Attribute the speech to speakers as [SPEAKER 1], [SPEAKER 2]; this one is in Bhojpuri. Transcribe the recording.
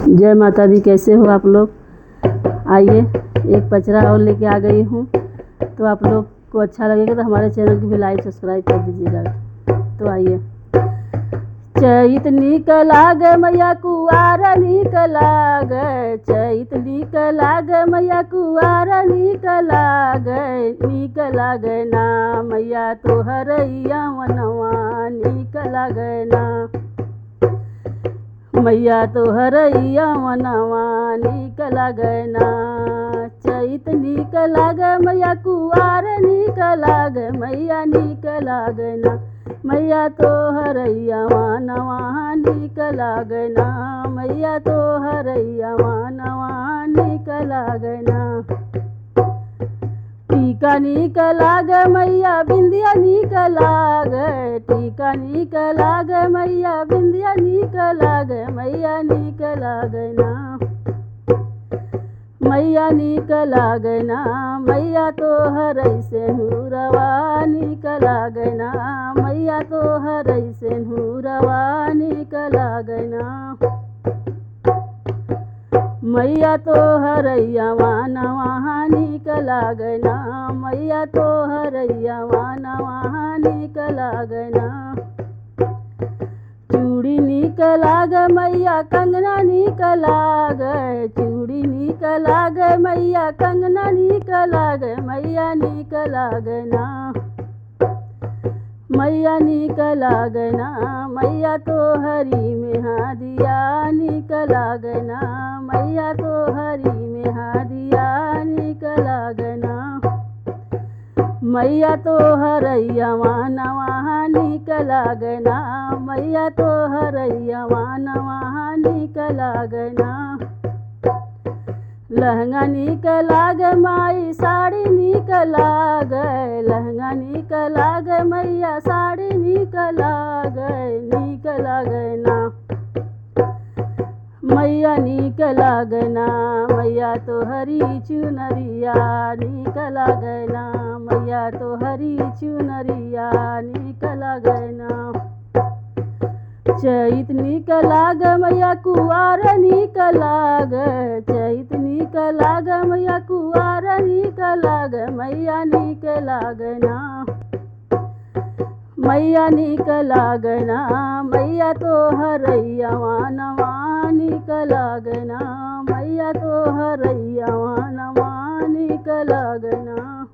[SPEAKER 1] जय माता दी। कैसे हो आप लोग? आइए, एक पचरा और लेके आ गई हूँ। तो आप लोग को अच्छा लगेगा तो हमारे चैनल की भी लाइक सब्सक्राइब कर दीजिएगा। तो आइए। चैत नीक लागे मैया कुआर नीक लागे, चैत नीक लागे मैया कुआर नीक लागे ना मैया तोहरैया मनवा नीक लागे ना, मैया तोहरैया मनवा नीक लागे ना। चैत नीक लागे मैया कुआर नीक लागे, मैया नीक लागे ना, मैया तोहरैया मनवा नीक लागे ना, मैया तोहरैया मनवा नीक लागे ना। टीका नीक लागे मैया बिंदिया नीक लागे, टीका नीक लागे मैया बिंदिया नीक लागे, मैया नीक लागे ना, मैया नीक लागे ना, मैया तोहरै सिंदूरवा नीक लागे ना, मैया तोहरै सिंदूरवा नीक लागे ना, मैया तोहरैया मनवा नीक लागे ना, मैया तोहरैया मनवा नीक लागे ना। चूड़ी नीक लागे मैया कंगना नीक लागे, चूड़ी नीक लागे मैया कंगना नीक लागे, मैया नीक लागे ना, मैया नीक लागे ना, मैया तोहरी मेहदिया नीक लागे ना, मैया तोहरी मेहदिया नीक लागे ना, मैया तोहरैया मनवा नीक लागे ना, मैया तोहरैया मनवा नीक लागे ना। लहंगा नीक लागे माई साड़ी नीक लागे, लहंगा नीक लागे मैया साड़ी नीक लागे ना, मैया नीक लागे ना, मैया तोहरी चुनरिया नीक लागे ना, मैया तोहरी चुनरिया नीक लागे ना। चैत नीक लागे मैया कुआर नीक लागे, चैत नीक लागे मैया कुआर नीक लागे, मैया नीक लागे ना, मैया नीक लागे ना, मैया तोहरैया मनवा नीक लागे ना, मैया तोहरैया मनवा नीक लागे ना।